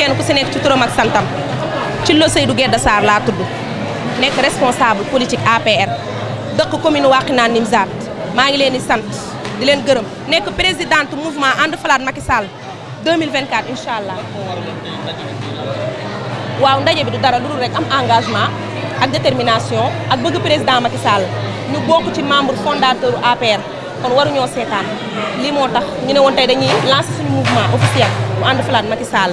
kenn ku si nekk ci turam ak santam ci lo Seydou Guedda Sarr laa tudd nekk responsable politique APR dëkk commune Wakhinane Nimzatt maa ngi leen di sant di leen gërëm nekk présidente mouvement ànd falaat Macky Sall 2024 incha allah. waaw ndaje bi du dara lu dul rek am engagement ak détermination ak bëgg président Macky Sall ñu bokk ci membre fondateur APR kon waruñoo seetaan lii moo tax ñu ne woon tey dañuy lancer suñu mouvement officiel bu ànd falaat Macky Sall.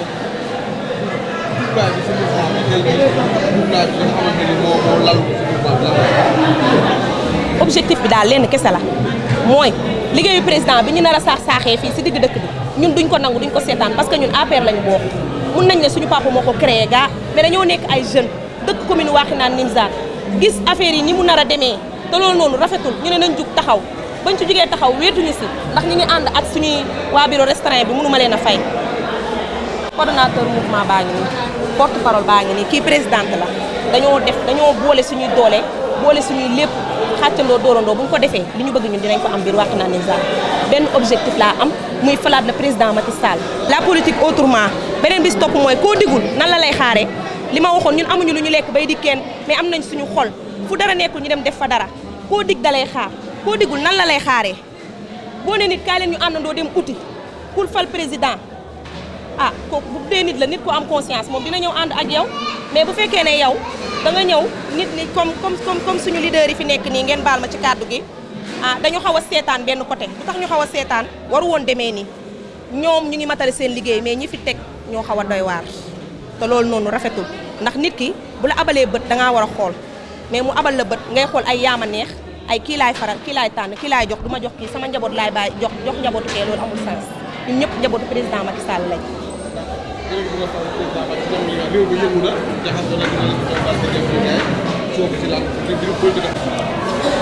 objectif bi daal lenn kese la mooy liggéeyu président bi ñu nar a saaxee fii si digg dëkk bi ñun duñ ko nangu duñ ko seetaan parce que ñun APR lañu bokk mun nañ ne suñu papa moo ko créé gaa mais dañoo nekk ay jeunes dëkk commune Wakhinane Nimzatt gis affaire yi ni mu nar a demee te loolu noonu rafetul ñu ne nañ jug taxaw bañ ci jugee taxaw wéetuñu si ndax ñi ngi ànd ak suñuy waa bureau restreint bi mënuma leen a fay. coordonnateur mouvement baa ngi nii porte parole baa ngi nii kii présidente la dañoo boole suñuy doole boole suñuy lépp xàccandoo dóorandoo bu ñu ko defee li ñu bëgg ñun dinañ ko am biir Wakhinane Nimzatt benn objectif laa am muy falaat le président Macky Sall. la politique autrement beneen bis topp mooy koo digul nan la lay xaaree li ma waxoon ñun amuñu lu ñu lekk bay di kenn mais am nañ suñu xol fu dara nekkul ñu dem def fa dara koo dig da lay xaar koo digul nan la lay xaaree boo ne nit kaay leen ñu àndandoo dem uti pour fal président ah kooku bu dee nit la nit ko am conscience moom dina ñëw ànd ak yow mais bu fekkee ne yow da nga ñëw nit ñi comme suñu leader yi fi nekk nii ngeen baal ma ci kàddu gi ah dañu xaw a seetaan benn côté lu tax ñu xaw a seetaan waru woon demee nii ñoom ñu ngi matale seen liggéey mais ñi fi teg ñoo xaw a doy waar te loolu noonu rafetul ndax nit ki bu la abalee bët dangaa war a xool mais mu abal la bët ngay xool ay yaama neex ay kii laay faral kii laay tànn kii laay jox du ma jox kii sama njaboot laay bàyyi jox njabootu kee loolu amul sens ñun ñëpp njabootu président Macky Sall lañ.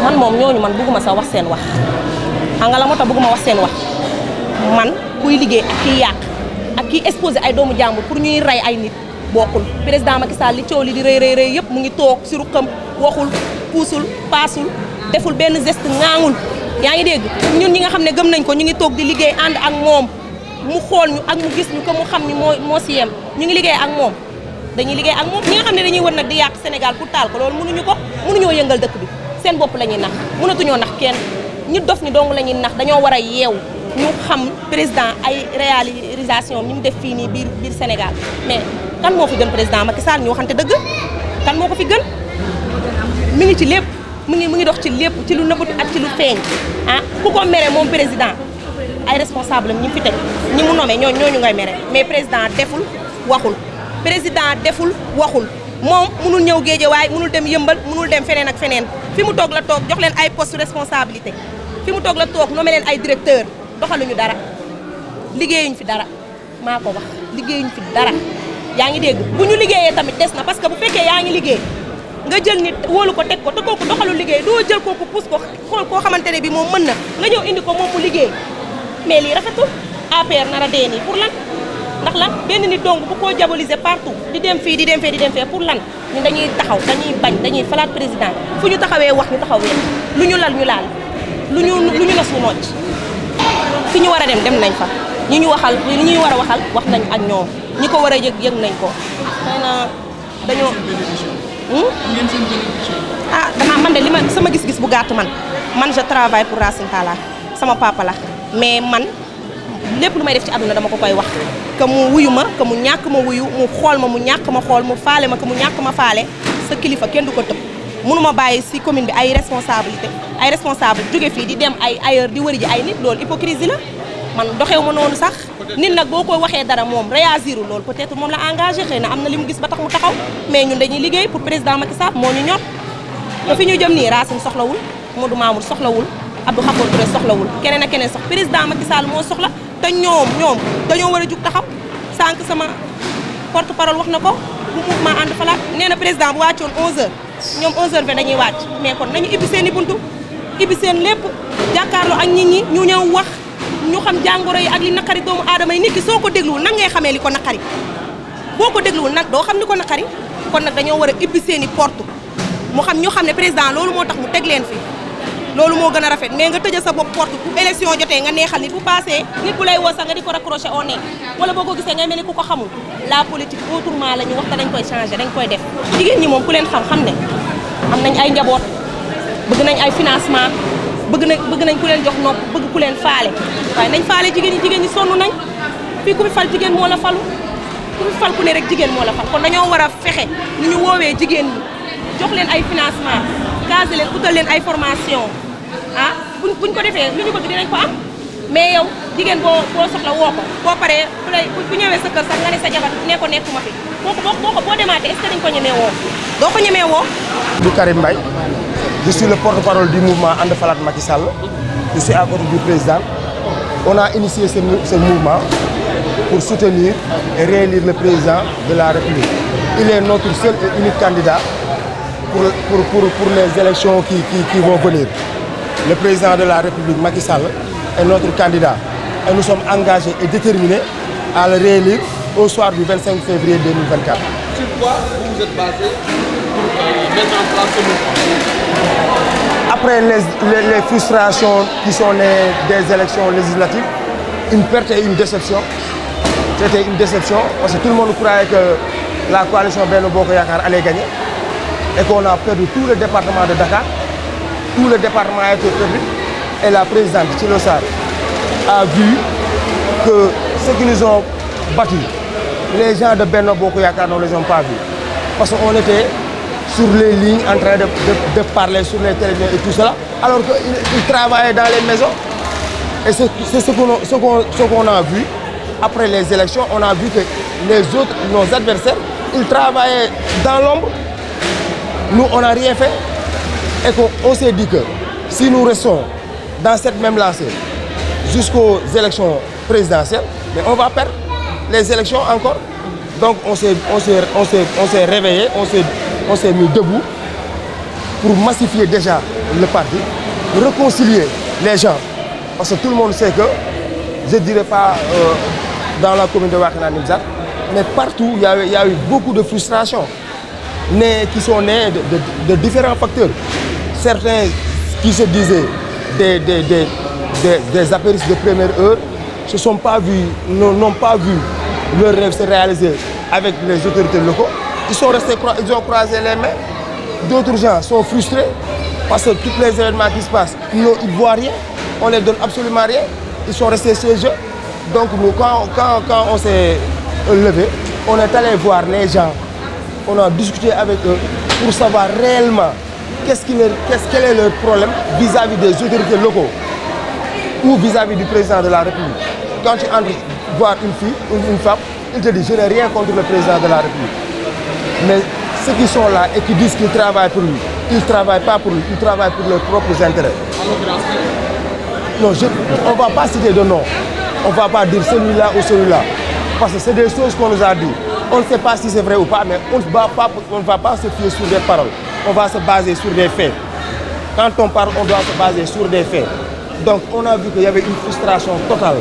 man moom ñooñu man bëgguma sa wax seen wax xam nga la moo tax bëgguma wax seen wax man kuy liggéey ak kiy yàq ak kiy exposé ay doomu jàmbur pour ñuy rey ay nit bokkul président Macky Sall li coow li di rëy yëpp mu ngi toog si ruqam waxul puusul paasul deful benn geste ŋaangul yaa ngi dégg ñun ñi nga xam ne gëm nañ ko ñu ngi toog di liggéey ànd ak moom mu xool ñu ak mu gis ñu ko mu xam ni moo si yem ñu ngi liggéey ak moom dañuy liggéey ak moom ñi nga xam ne dañuy wër nag di yàq Sénégal pour taal ko loolu mënuñoo yëngal dëkk bi seen bopp la ñuy nax mënatuñoo nax kenn ñu dof ñu dong la ñuy nax dañoo war a yeew ñu xam président ay réalisation ñu mu def fii nii biir Sénégal mais kan moo fi gën président Macky Sall ñu waxante dëgg kan moo ko fi gën mi ngi ci lépp mu ngi dox ci lépp ci lu nëbbatu ak ci lu feeñ ah ku ko mere moom président ay responsable ñi fi teg ñi mu nommé ñooñu ngay mere mais président deful waxul président deful waxul moom mënul ñëw Guédiawaye mënul dem Yëmbal mënul dem feneen ak feneen fi mu toog la toog jox leen ay poste responsabilité fi mu toog la toog nommé leen ay directeur doxaluñu dara liggéeyuñ fi dara maa ko wax liggéeyuñ fi dara yaa ngi dégg bu ñu liggéeyee tamit des na parce que bu fekkee yaa ngi liggéey nga jël nit wóolu ko teg ko te kooku doxalu liggéey doo jël kooku pousse ko xool koo xamante ne bi moom mën na nga ñëw indi ko moom mu liggéey mais lii rafetul APR nar a dee nii pour lan ndax lan benn nit dong bu ko diaboliser partout di dem fii di dem fee di dem fee pour lan ñun dañuy taxaw dañuy bañ dañuy falaat président fu ñu taxawee wax ñu taxawee lu ñu lal ñu laal lu ñu nas ñu nocc fi ñu war a dem nañ fa ñi ñu waxal ñi ñuy war a waxal wax nañ ak ñoom ñi ko war a yëg nañ ko xëy na dañoo man de li ma sama gis-gis bu gàtt man je travaille pour Racine Talla sama papa la mais man lépp lu may def ci àdduna dama ko koy wax que mu wuyu ma que mu ñàkk ma wuyu mu xool ma mu ñàkk ma xool mu faale ma que mu ñàkk ma faale sa kilifa kenn du ko tëb mënuma bàyyi si commune bi ay responsable jóge fii di dem ay ailleurs di wëri ji ay nit loolu hypocrisie la man doxew ma noonu sax nit nag boo koy waxee dara moom réagirul loolu peut-être moom la engagé xëy na am na li mu gis ba tax mu taxaw mais ñun dañuy liggéey pour président Macky Sall moo ñu ñor te fi ñu jëm nii Racine soxlawul Modou Mamour soxlawul Abdou Khafor Touré soxlawul keneen ak keneen sax président Macky Sall moo soxla te ñoom dañoo war a jug taxaw sànq sama porte parole wax na ko bu mouvement ànd falaat nee na président bu wàccoon 11h ñoom 11h20 dañuy wàcc mais kon nañu ibbi seen i buntu ibbi seen lépp jàkkaarloo ak nit ñi ñu ñëw wax ñu xam jàngoro yi ak li naqari doomu aadama yi nit ki soo ko dégluwul nag ngay xamee li ko naqari boo ko dégluwul nag doo xam li ko naqari kon nag dañoo war a ibbi seen i porte mu xam ñu xam ne président loolu moo tax mu teg leen fi loolu moo gën a rafet mais nga tëjee sa bopp porte bu élection jotee nga neexal nit bu passé nit bu lay woo sax nga di ko raccrocher au nez wala boo ko gisee ngay mel ni ku ko xamul la politique autrement la ñu wax te dañ koy changer dañ koy def jigéen ñi moom ku leen xam ne am nañ ay njaboot bëgg nañ ay financement bëgg nañ ku leen jox nopp bëgg ku leen faale waaye nañ faale jigéen ñi sonn nañ fii ku fi fal jigéen moo la falu ku fi fal ku ne rek jigéen moo la fal kon dañoo war a fexe ni ñu woowee jigéen ñi jox leen ay financement casé leen utal leen ay formation ah buñ ko defee lu ñu bëgg dinañ ko am mais yow jigéen boo soxla woo ko boo paree bu ñëwee sa kër sax nga ne sa jabar ne ko nekkuma fi boo demaatee est-ce que dañ ko ñemee woo doo ko ñemee woo. du Karim Mbaye je suis le porte-parole du mouvement And Falat Macky Sall je suis à côté du président on a initié ce mouvement pour soutenir et réélire le président de la République il est notre seul et unique candidat pour les élections qui vont venir. Le président de la République, Macky Sall, est notre candidat. Et nous sommes engagés et déterminés à le réélire au soir du 25 février 2024. Sur quoi vous êtes basé pour mettre en place ce mouvement? Après les frustrations qui sont nées des élections législatives, une perte et une déception. C'était une déception parce que tout le monde croyait que la coalition Benno Bokk Yakaar allait gagner. Et qu'on a perdu tout le département de Dakar, tout le département a été perdu. Et la présidente Thilo Sarr a vu que ceux qui nous ont battus, les gens de Benno Bokk Yakaar ne les ont pas vus. Parce qu'on était sur les lignes en train de parler sur les télévisions et tout cela, alors qu'ils travaillaient dans les maisons. Et c'est ce qu'on a vu. Après les élections, on a vu que les autres, nos adversaires, ils travaillaient dans l'ombre. Nous, on n'a rien fait et qu'on s'est dit que si nous restons dans cette même lancée jusqu'aux élections présidentielles, mais on va perdre les élections encore. Donc on s'est réveillé, on s'est mis debout pour massifier déjà le parti, réconcilier les gens. Parce que tout le monde sait que, je ne dirais pas dans la commune de Wakhinane Nimzatt, mais partout il y a eu beaucoup de frustrations. Qui sont nés de différents facteurs. Certains qui se disaient des apéristes de première heure n'ont pas vu leur rêve se réaliser avec les autorités locaux. Ils ont croisé les mains. D'autres gens sont frustrés parce que tous les événements qui se passent, ils ne voient rien. On ne les donne absolument rien. Ils sont restés chez eux. Donc nous, quand on s'est levé, on est allé voir les gens. On a discuté avec eux pour savoir réellement quel est leur problème vis-à-vis des autorités locaux ou vis-à-vis du président de la République. Quand tu entres voir une fille ou une femme, il te dit je n'ai rien contre le président de la République. Mais ceux qui sont là et qui disent qu'ils travaillent pour lui, ils ne travaillent pas pour lui, ils travaillent pour leurs propres intérêts. Non, on ne va pas citer de nom. On ne va pas dire celui-là ou celui-là. Parce que c'est des choses qu'on nous a dit. On ne sait pas si c'est vrai ou pas, mais on ne va pas se fier sur des paroles. On va se baser sur des faits. Quand on parle, on doit se baser sur des faits. Donc on a vu qu'il y avait une frustration totale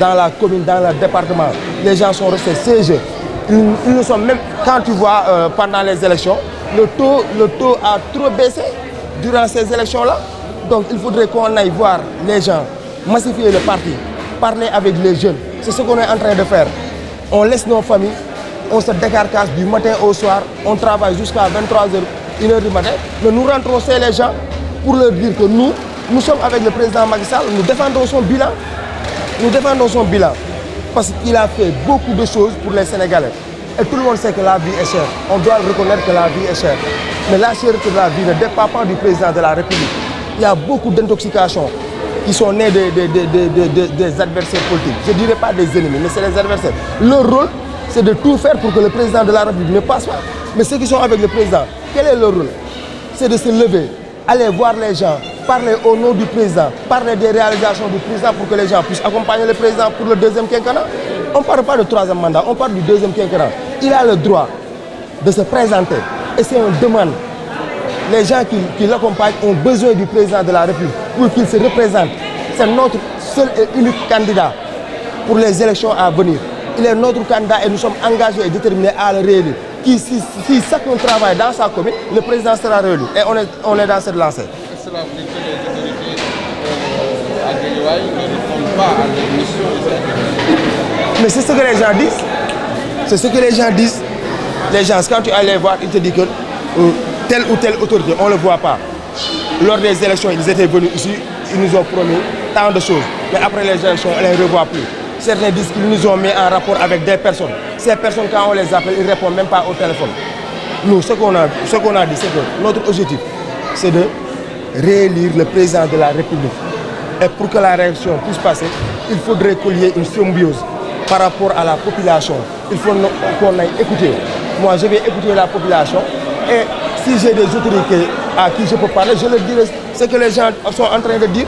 dans la commune, dans le département. Les gens sont restés siégés. Ils ne sont même, quand tu vois pendant les élections, le taux a trop baissé durant ces élections-là. Donc il faudrait qu'on aille voir les gens, massifier le parti, parler avec les jeunes. C'est ce qu'on est en train de faire. On laisse nos familles. On se décarcasse du matin au soir, on travaille jusqu'à 23h, 1h du matin. Mais nous rentrons chez les gens pour leur dire que nous sommes avec le président Macky Sall, nous défendons son bilan. Nous défendons son bilan parce qu'il a fait beaucoup de choses pour les Sénégalais. Et tout le monde sait que la vie est chère. On doit reconnaître que la vie est chère. Mais la cherté de la vie ne dépend pas du président de la République. Il y a beaucoup d'intoxications qui sont nées des adversaires politiques. Je ne dirais pas des ennemis, mais c'est les adversaires. Leur rôle, c'est de tout faire pour que le président de la République ne passe pas. Mais ceux qui sont avec le président, quel est leur rôle? C'est de se lever, aller voir les gens, parler au nom du président, parler des réalisations du président pour que les gens puissent accompagner le président pour le deuxième quinquennat. On ne parle pas de troisième mandat, on parle du deuxième quinquennat. Il a le droit de se présenter et c'est une demande. Les gens qui l'accompagnent ont besoin du président de la République pour qu'il se représente. C'est notre seul et unique candidat pour les élections à venir. Il est notre candidat et nous sommes engagés et déterminés à le réélire. Si chacun travaille dans sa commune, le président sera réélu. Et on est dans cette lancée. Guédiawaye ne répondent pas à leur mission. Mais c'est ce que les gens disent. C'est ce que les gens disent. Les gens, quand tu allais voir, ils te disent que telle ou telle autorité, on ne le voit pas. Lors des élections, ils étaient venus ici, ils nous ont promis tant de choses. Mais après les élections, on ne les revoit plus. Certains disent qu'ils nous ont mis en rapport avec des personnes. Ces personnes, quand on les appelle, ils ne répondent même pas au téléphone. Nous, ce qu'on a dit, c'est que notre objectif, c'est de réélire le président de la République. Et pour que la réélection puisse passer, il faudrait qu'il y ait une symbiose par rapport à la population. Il faut qu'on aille écouter. Moi, je vais écouter la population. Et si j'ai des autorités à qui je peux parler, je leur dirai ce que les gens sont en train de dire.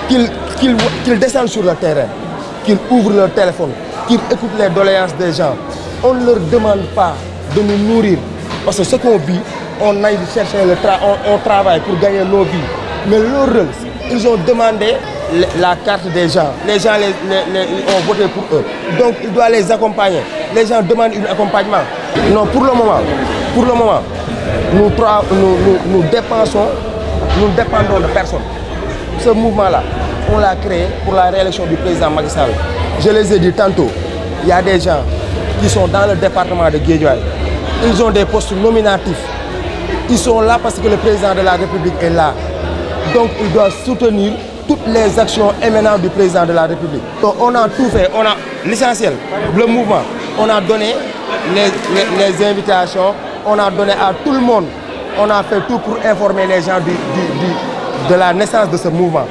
Qu'ils descendent sur le terrain, qu'ils ouvrent leur téléphone, qu'ils écoutent les doléances des gens. On ne leur demande pas de nous nourrir. Parce que ce qu'on vit, on aille chercher on travaille pour gagner nos vies. Mais leur rôle, ils ont demandé la carte des gens. Les gens ont voté pour eux. Donc, il doit les accompagner. Les gens demandent un accompagnement. Non, pour le moment, nous dépendons de personne. Ce mouvement-là, on l'a créé pour la réélection du président Macky Sall. Je les ai dit tantôt, il y a des gens qui sont dans le département de Guédiawaye. Ils ont des postes nominatifs. Ils sont là parce que le président de la République est là. Donc, ils doivent soutenir toutes les actions émanantes du président de la République. Donc, on a tout fait. On a l'essentiel, le mouvement. On a donné les invitations. On a donné à tout le monde. On a fait tout pour informer les gens de la naissance de ce mouvement.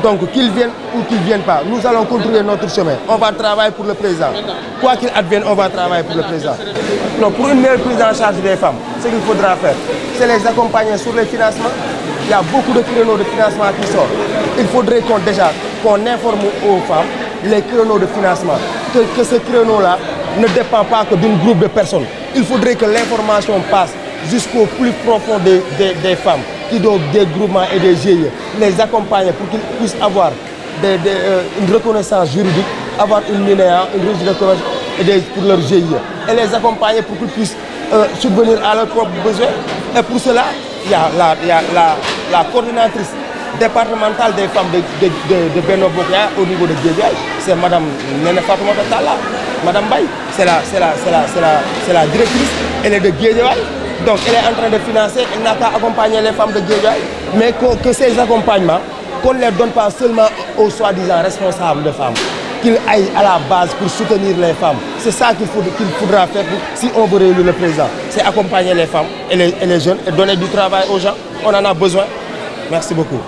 Donc, qu'ils viennent ou qu'ils ne viennent pas, nous allons continuer notre chemin. On va travailler pour le président. Quoi qu'il advienne, on va travailler pour le président. Non, pour une meilleure prise en charge des femmes, ce qu'il faudra faire, c'est les accompagner sur les financements. Il y a beaucoup de créneaux de financement qui sortent. Il faudrait qu'on informe aux femmes les créneaux de financement. Que ce créneau-là ne dépend pas que d'un groupe de personnes. Il faudrait que l'information passe jusqu'au plus profond des femmes, qui ont des groupements et des GIE, les accompagner pour qu'ils puissent avoir une reconnaissance juridique, avoir une linéa, une reconnaissance pour leur GIE, et les accompagner pour qu'ils puissent subvenir à leurs propres besoins. Et pour cela, il y a la coordinatrice départementale des femmes de Benno Bokk Yakaar au niveau de Guédiawaye, c'est Mme Néné Fatoumata Talla, Mme Baye, c'est la directrice, elle est de Guédiawaye. Donc elle est en train de financer, elle n'a qu'à accompagner les femmes de Guédiawaye, mais que ces accompagnements, qu'on ne les donne pas seulement aux soi-disant responsables de femmes, qu'ils aillent à la base pour soutenir les femmes. C'est ça qu'il faudra faire si on veut réélire le président. C'est accompagner les femmes et les jeunes et donner du travail aux gens. On en a besoin. Merci beaucoup.